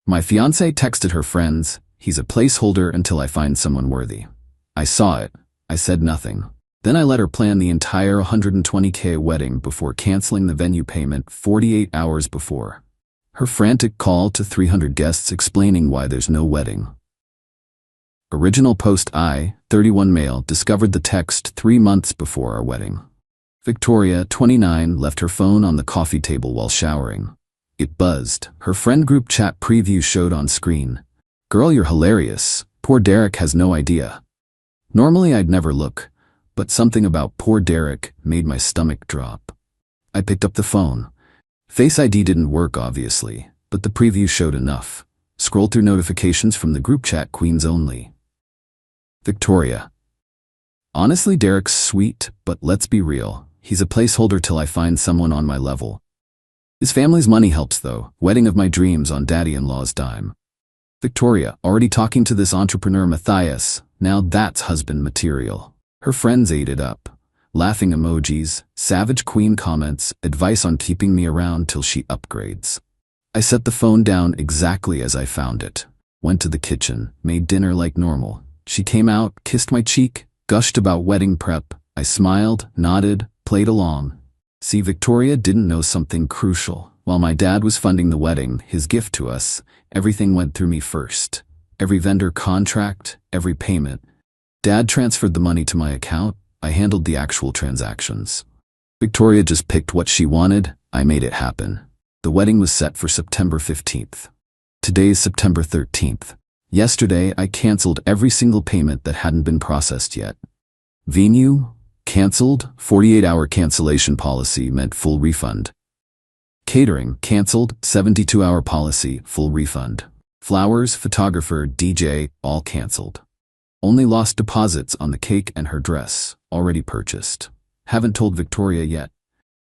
My fiancée texted her friends, "He's a placeholder until I find someone worthy." I saw it. I said nothing. Then I let her plan the entire $120K wedding before canceling the venue payment 48 hours before. Her frantic call to 300 guests explaining why there's no wedding. Original post: I, 31 male, discovered the text 3 months before our wedding. Victoria, 29, left her phone on the coffee table while showering. It buzzed. Her friend group chat preview showed on screen. "Girl, you're hilarious. Poor Derek has no idea." Normally I'd never look, but something about poor Derek made my stomach drop. I picked up the phone. Face ID didn't work, obviously, but the preview showed enough. Scrolled through notifications from the group chat, queens only. Victoria: "Honestly, Derek's sweet, but let's be real. He's a placeholder till I find someone on my level. His family's money helps though. Wedding of my dreams on daddy-in-law's dime." Victoria: "Already talking to this entrepreneur Matthias. Now that's husband material." Her friends ate it up. Laughing emojis, savage queen comments, advice on keeping me around till she upgrades. I set the phone down exactly as I found it. Went to the kitchen, made dinner like normal. She came out, kissed my cheek, gushed about wedding prep. I smiled, nodded, played along. See, Victoria didn't know something crucial. While my dad was funding the wedding, his gift to us, everything went through me first. Every vendor contract, every payment. Dad transferred the money to my account. I handled the actual transactions. Victoria just picked what she wanted. I made it happen. The wedding was set for September 15th. Today is September 13th. Yesterday, I canceled every single payment that hadn't been processed yet. Venue? Canceled. 48-hour cancellation policy meant full refund. Catering? Canceled. 72-hour policy, full refund. Flowers, photographer, DJ, all canceled. Only lost deposits on the cake and her dress, already purchased. Haven't told Victoria yet.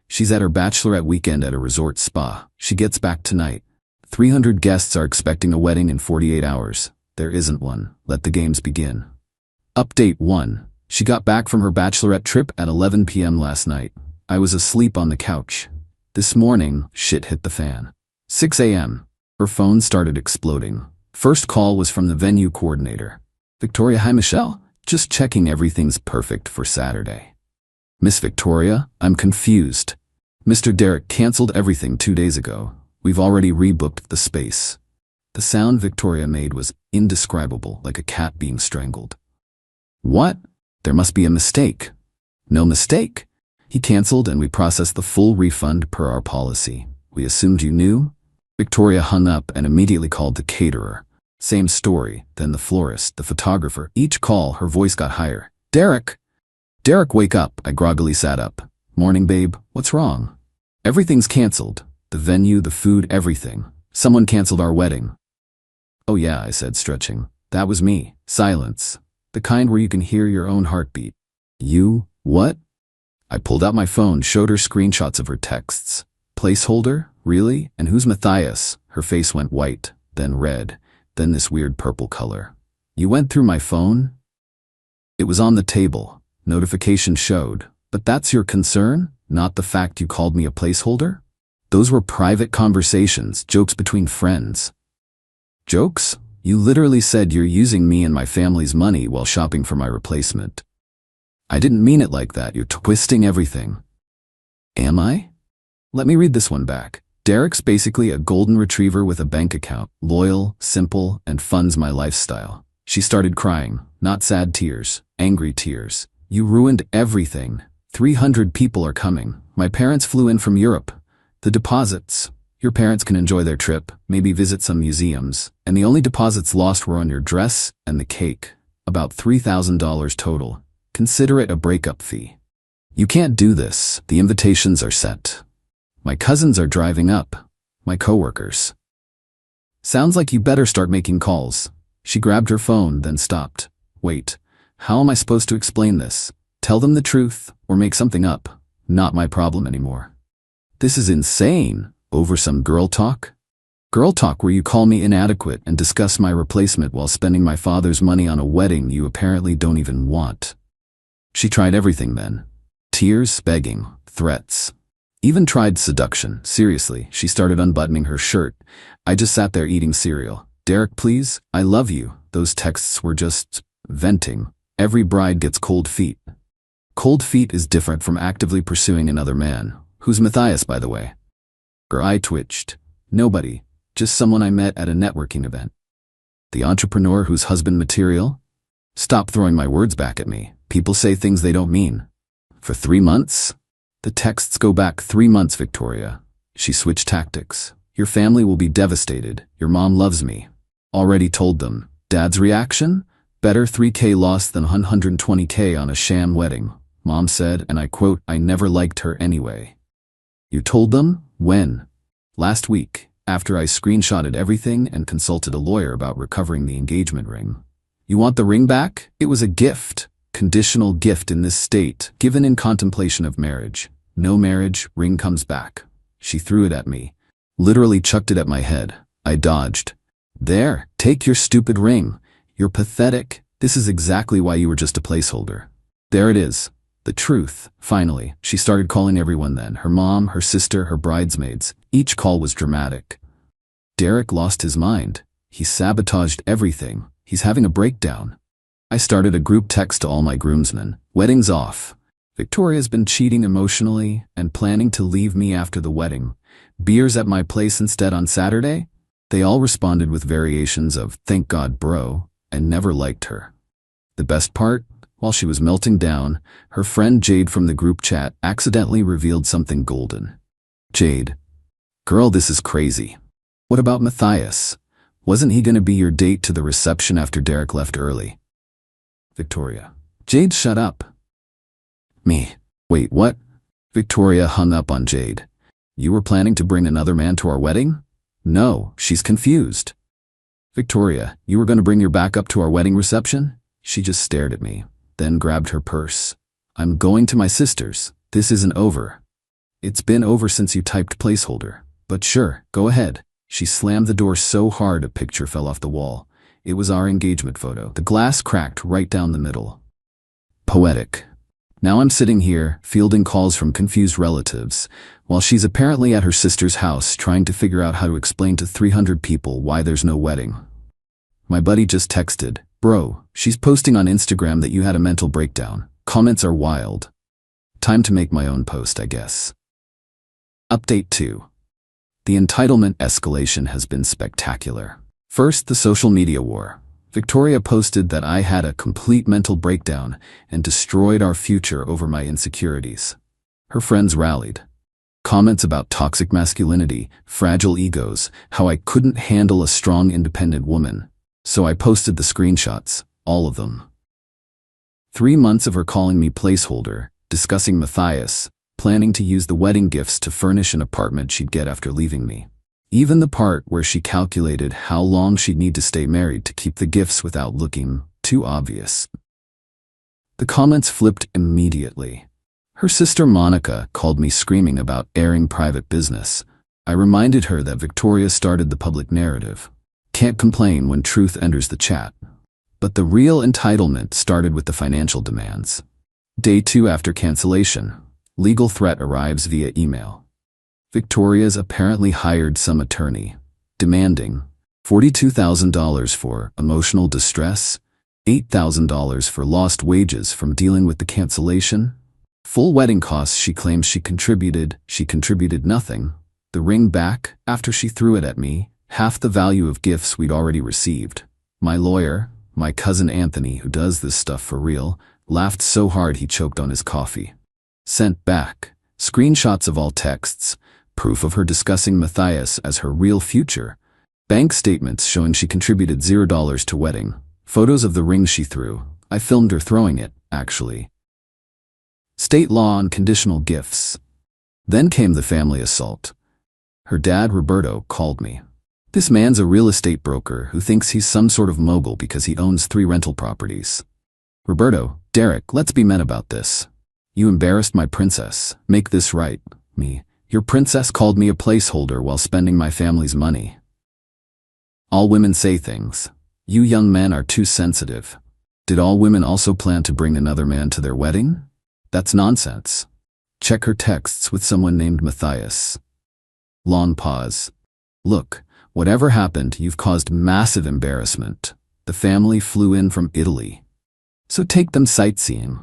She's at her bachelorette weekend at a resort spa. She gets back tonight. 300 guests are expecting a wedding in 48 hours. There isn't one. Let the games begin. Update 1. She got back from her bachelorette trip at 11 p.m. last night. I was asleep on the couch. This morning, shit hit the fan. 6 a.m. Her phone started exploding. First call was from the venue coordinator. "Victoria, hi Michelle. Just checking everything's perfect for Saturday." "Miss Victoria, I'm confused. Mr. Derek canceled everything 2 days ago. We've already rebooked the space." The sound Victoria made was indescribable, like a cat being strangled. "What? There must be a mistake." "No mistake. He canceled and we processed the full refund per our policy. We assumed you knew." Victoria hung up and immediately called the caterer. Same story, then the florist, the photographer. Each call, her voice got higher. "Derek! Derek, wake up." I groggily sat up. "Morning, babe. What's wrong?" "Everything's canceled. The venue, the food, everything. Someone canceled our wedding." "Oh yeah," I said, stretching. "That was me." Silence. The kind where you can hear your own heartbeat. "You? What?" I pulled out my phone, showed her screenshots of her texts. "Placeholder? Really? And who's Matthias?" Her face went white, then red, then this weird purple color. "You went through my phone?" It was on the table. Notification showed. "But that's your concern? Not the fact you called me a placeholder?" "Those were private conversations, jokes between friends." "Jokes? You literally said you're using me and my family's money while shopping for my replacement." "I didn't mean it like that. You're twisting everything." "Am I?" Let me read this one back. "Derek's basically a golden retriever with a bank account, loyal, simple, and funds my lifestyle." She started crying, not sad tears, angry tears. "You ruined everything. 300 people are coming. My parents flew in from Europe. The deposits. Your parents can enjoy their trip, maybe visit some museums, and the only deposits lost were on your dress and the cake. About $3,000 total. Consider it a breakup fee. You can't do this. The invitations are set. My cousins are driving up. My coworkers. Sounds like you better start making calls." She grabbed her phone, then stopped. "Wait, how am I supposed to explain this? Tell them the truth, or make something up? Not my problem anymore." "This is insane. Over some girl talk?" "Girl talk where you call me inadequate and discuss my replacement while spending my father's money on a wedding you apparently don't even want." She tried everything then. Tears, begging, threats. Even tried seduction. Seriously, she started unbuttoning her shirt. I just sat there eating cereal. Derek, please, I love you. Those texts were just venting. Every bride gets cold feet. Cold feet is different from actively pursuing another man. Who's Matthias, by the way? Her eye twitched. Nobody. Just someone I met at a networking event. The entrepreneur whose husband material? Stop throwing my words back at me. People say things they don't mean. For 3 months? The texts go back 3 months, Victoria. She switched tactics. Your family will be devastated. Your mom loves me. Already told them. Dad's reaction? Better 3K loss than 120K on a sham wedding. Mom said, and I quote, I never liked her anyway. You told them? When? Last week, after I screenshotted everything and consulted a lawyer about recovering the engagement ring. You want the ring back? It was a gift. Conditional gift in this state, given in contemplation of marriage. No marriage, ring comes back. She threw it at me. Literally chucked it at my head. I dodged. There, take your stupid ring. You're pathetic. This is exactly why you were just a placeholder. There it is. The truth. Finally, she started calling everyone then. Her mom, her sister, her bridesmaids. Each call was dramatic. Derek lost his mind. He sabotaged everything. He's having a breakdown. I started a group text to all my groomsmen. Wedding's off. Victoria's been cheating emotionally and planning to leave me after the wedding. Beers at my place instead on Saturday? They all responded with variations of, thank God, bro, and never liked her. The best part? While she was melting down, her friend Jade from the group chat accidentally revealed something golden. Jade. Girl, this is crazy. What about Matthias? Wasn't he gonna be your date to the reception after Derek left early? Victoria. Jade, shut up. Me. Wait, what? Victoria hung up on Jade. You were planning to bring another man to our wedding? No, she's confused. Victoria, you were going to bring your backup to our wedding reception? She just stared at me, then grabbed her purse. I'm going to my sister's. This isn't over. It's been over since you typed placeholder. But sure, go ahead. She slammed the door so hard a picture fell off the wall. It was our engagement photo. The glass cracked right down the middle. Poetic. Now I'm sitting here, fielding calls from confused relatives, while she's apparently at her sister's house trying to figure out how to explain to 300 people why there's no wedding. My buddy just texted, bro, she's posting on Instagram that you had a mental breakdown. Comments are wild. Time to make my own post, I guess. Update 2. The entitlement escalation has been spectacular. First, the social media war. Victoria posted that I had a complete mental breakdown and destroyed our future over my insecurities. Her friends rallied. Comments about toxic masculinity, fragile egos, how I couldn't handle a strong, independent woman. So I posted the screenshots, all of them. 3 months of her calling me placeholder, discussing Matthias, planning to use the wedding gifts to furnish an apartment she'd get after leaving me. Even the part where she calculated how long she'd need to stay married to keep the gifts without looking too obvious. The comments flipped immediately. Her sister Monica called me screaming about airing private business. I reminded her that Victoria started the public narrative. Can't complain when truth enters the chat. But the real entitlement started with the financial demands. Day 2 after cancellation. Legal threat arrives via email. Victoria's apparently hired some attorney, demanding $42,000 for emotional distress, $8,000 for lost wages from dealing with the cancellation, full wedding costs she claims she contributed nothing, the ring back after she threw it at me, half the value of gifts we'd already received. My lawyer, my cousin Anthony, who does this stuff for real, laughed so hard he choked on his coffee. Sent back, screenshots of all texts, proof of her discussing Matthias as her real future, bank statements showing she contributed $0 to wedding, photos of the ring she threw. I filmed her throwing it, actually. State law on conditional gifts. Then came the family assault. Her dad, Roberto, called me. This man's a real estate broker who thinks he's some sort of mogul because he owns 3 rental properties. Roberto, Derek, let's be men about this. You embarrassed my princess. Make this right. Me. Your princess called me a placeholder while spending my family's money. All women say things. You young men are too sensitive. Did all women also plan to bring another man to their wedding? That's nonsense. Check her texts with someone named Matthias. Long pause. Look, whatever happened, you've caused massive embarrassment. The family flew in from Italy. So take them sightseeing.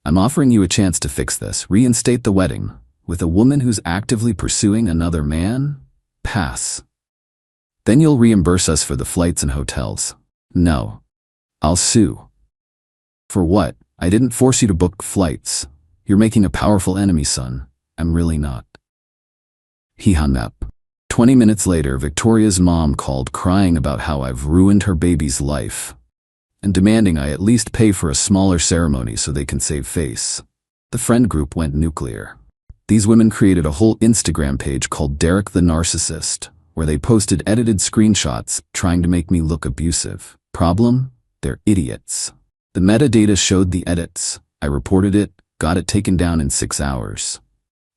I'm offering you a chance to fix this. Reinstate the wedding. With a woman who's actively pursuing another man? Pass. Then you'll reimburse us for the flights and hotels. No. I'll sue. For what? I didn't force you to book flights. You're making a powerful enemy, son. I'm really not. He hung up. 20 minutes later, Victoria's mom called crying about how I've ruined her baby's life and demanding I at least pay for a smaller ceremony so they can save face. The friend group went nuclear. These women created a whole Instagram page called Derek the Narcissist, where they posted edited screenshots trying to make me look abusive. Problem? They're idiots. The metadata showed the edits. I reported it, got it taken down in 6 hours.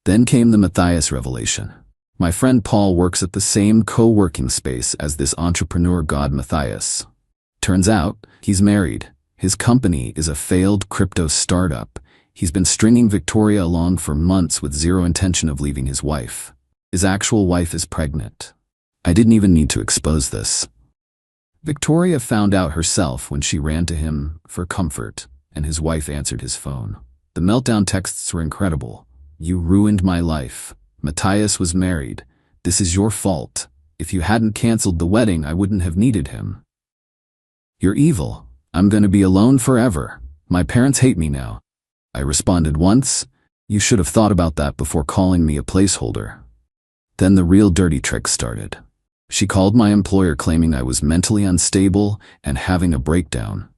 Then came the Matthias revelation. My friend Paul works at the same co-working space as this entrepreneur god Matthias. Turns out, he's married. His company is a failed crypto startup. He's been stringing Victoria along for months with zero intention of leaving his wife. His actual wife is pregnant. I didn't even need to expose this. Victoria found out herself when she ran to him for comfort, and his wife answered his phone. The meltdown texts were incredible. You ruined my life. Matthias was married. This is your fault. If you hadn't canceled the wedding, I wouldn't have needed him. You're evil. I'm gonna be alone forever. My parents hate me now. I responded once. You should have thought about that before calling me a placeholder. Then the real dirty trick started. She called my employer claiming I was mentally unstable and having a breakdown.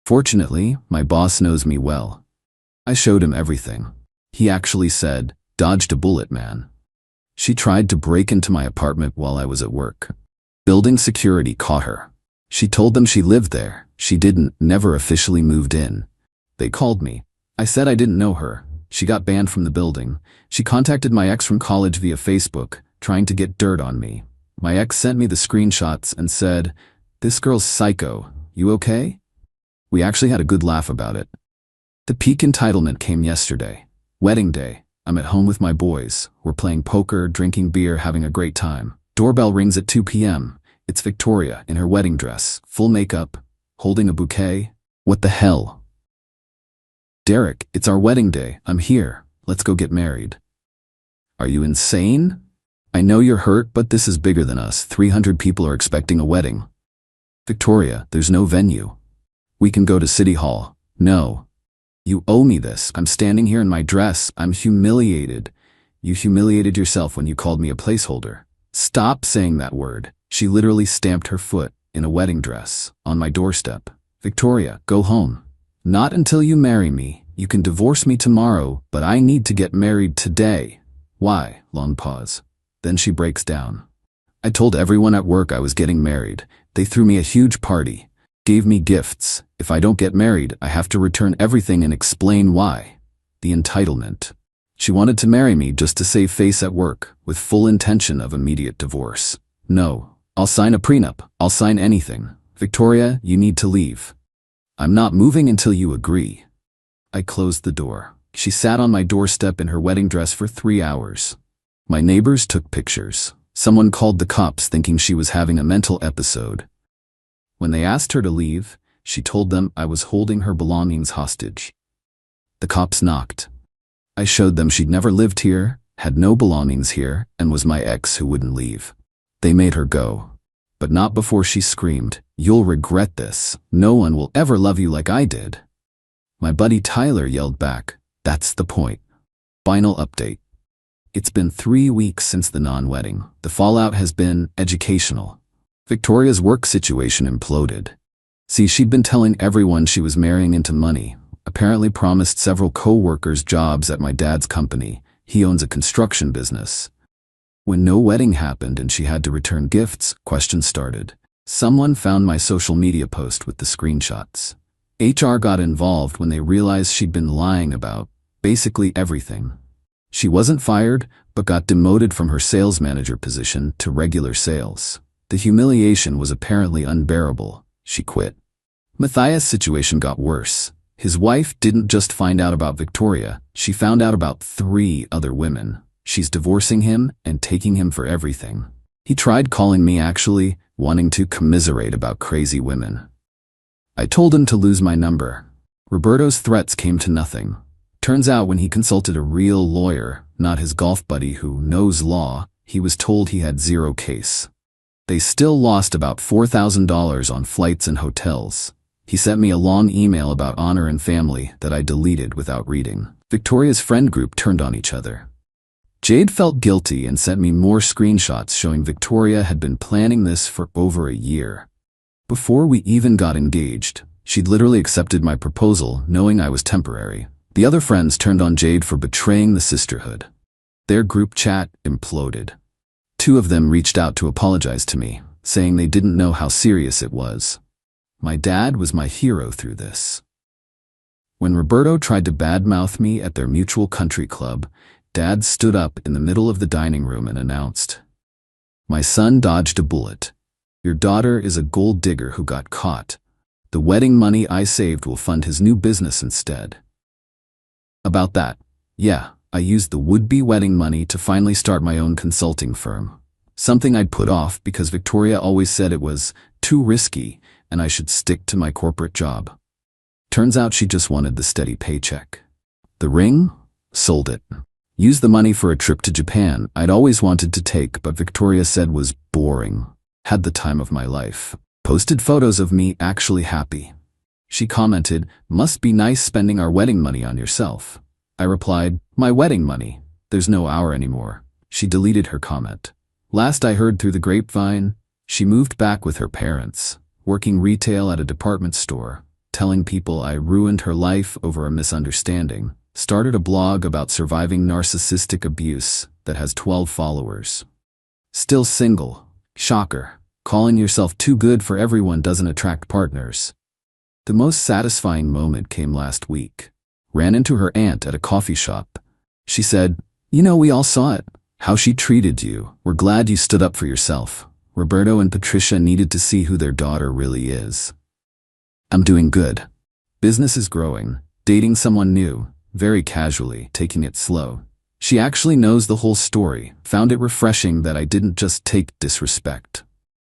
Fortunately, my boss knows me well. I showed him everything. He actually said, "Dodged a bullet, man." She tried to break into my apartment while I was at work. Building security caught her. She told them she lived there. She didn't, never officially moved in. They called me. I said I didn't know her. She got banned from the building. She contacted my ex from college via Facebook, trying to get dirt on me. My ex sent me the screenshots and said, "This girl's psycho. You okay?" We actually had a good laugh about it. The peak entitlement came yesterday. Wedding day. I'm at home with my boys. We're playing poker, drinking beer, having a great time. Doorbell rings at 2 p.m. It's Victoria in her wedding dress, full makeup, holding a bouquet. What the hell? Derek, it's our wedding day. I'm here. Let's go get married. Are you insane? I know you're hurt, but this is bigger than us. 300 people are expecting a wedding. Victoria, there's no venue. We can go to City Hall. No. You owe me this. I'm standing here in my dress. I'm humiliated. You humiliated yourself when you called me a placeholder. Stop saying that word. She literally stamped her foot, in a wedding dress, on my doorstep. Victoria, go home. Not until you marry me. You can divorce me tomorrow, but I need to get married today. Why? Long pause. Then she breaks down. I told everyone at work I was getting married. They threw me a huge party. Gave me gifts. If I don't get married, I have to return everything and explain why. The entitlement. She wanted to marry me just to save face at work, with full intention of immediate divorce. No. I'll sign a prenup. I'll sign anything. Victoria, you need to leave. I'm not moving until you agree. I closed the door. She sat on my doorstep in her wedding dress for 3 hours. My neighbors took pictures. Someone called the cops thinking she was having a mental episode. When they asked her to leave, she told them I was holding her belongings hostage. The cops knocked. I showed them she'd never lived here, had no belongings here, and was my ex who wouldn't leave. They made her go. But not before she screamed, "You'll regret this. No one will ever love you like I did." My buddy Tyler yelled back, "That's the point." Final update. It's been 3 weeks since the non-wedding. The fallout has been educational. Victoria's work situation imploded. See, she'd been telling everyone she was marrying into money, apparently promised several co-workers jobs at my dad's company. He owns a construction business. When no wedding happened and she had to return gifts, questions started. Someone found my social media post with the screenshots. HR got involved when they realized she'd been lying about basically everything. She wasn't fired, but got demoted from her sales manager position to regular sales. The humiliation was apparently unbearable. She quit. Matthias' situation got worse. His wife didn't just find out about Victoria, she found out about 3 other women. She's divorcing him and taking him for everything. He tried calling me actually, wanting to commiserate about crazy women. I told him to lose my number. Roberto's threats came to nothing. Turns out when he consulted a real lawyer, not his golf buddy who knows law, he was told he had 0 case. They still lost about $4,000 on flights and hotels. He sent me a long email about honor and family that I deleted without reading. Victoria's friend group turned on each other. Jade felt guilty and sent me more screenshots showing Victoria had been planning this for over a year. Before we even got engaged, she'd literally accepted my proposal knowing I was temporary. The other friends turned on Jade for betraying the sisterhood. Their group chat imploded. 2 of them reached out to apologize to me, saying they didn't know how serious it was. My dad was my hero through this. When Roberto tried to badmouth me at their mutual country club, Dad stood up in the middle of the dining room and announced, "My son dodged a bullet. Your daughter is a gold digger who got caught. The wedding money I saved will fund his new business instead." About that, yeah, I used the would-be wedding money to finally start my own consulting firm. Something I'd put off because Victoria always said it was too risky and I should stick to my corporate job. Turns out she just wanted the steady paycheck. The ring? Sold it. Used the money for a trip to Japan I'd always wanted to take but Victoria said was boring. Had the time of my life. Posted photos of me actually happy. She commented, "Must be nice spending our wedding money on yourself." I replied, "My wedding money? There's no hour anymore." She deleted her comment. Last I heard through the grapevine, she moved back with her parents, working retail at a department store, telling people I ruined her life over a misunderstanding, started a blog about surviving narcissistic abuse that has 12 followers. Still single. Shocker. Calling yourself too good for everyone doesn't attract partners. The most satisfying moment came last week. Ran into her aunt at a coffee shop. She said, "You know, we all saw it. How she treated you. We're glad you stood up for yourself. Roberto and Patricia needed to see who their daughter really is." I'm doing good. Business is growing. Dating someone new. Very casually, taking it slow. She actually knows the whole story. Found it refreshing that I didn't just take disrespect.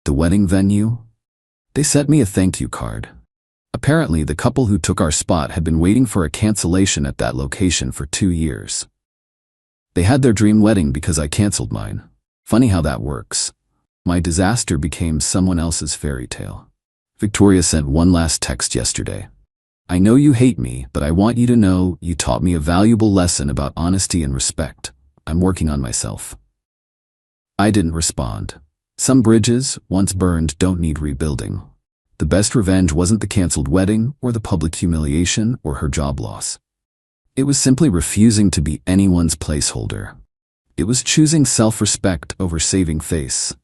The wedding venue? They sent me a thank you card. Apparently, the couple who took our spot had been waiting for a cancellation at that location for 2 years. They had their dream wedding because I canceled mine. Funny how that works. My disaster became someone else's fairy tale. Victoria sent one last text yesterday. "I know you hate me, but I want you to know you taught me a valuable lesson about honesty and respect. I'm working on myself." I didn't respond. Some bridges, once burned, don't need rebuilding. The best revenge wasn't the canceled wedding or the public humiliation or her job loss. It was simply refusing to be anyone's placeholder. It was choosing self-respect over saving face.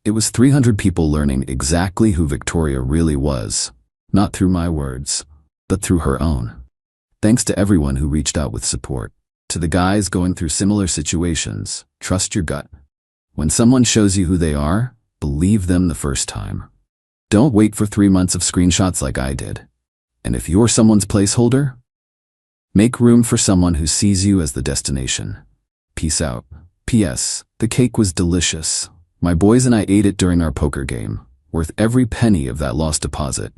It was 300 people learning exactly who Victoria really was, not through my words, but through her own. Thanks to everyone who reached out with support. To the guys going through similar situations, trust your gut. When someone shows you who they are, believe them the first time. Don't wait for 3 months of screenshots like I did. And if you're someone's placeholder, make room for someone who sees you as the destination. Peace out. P.S. The cake was delicious. My boys and I ate it during our poker game, worth every penny of that lost deposit.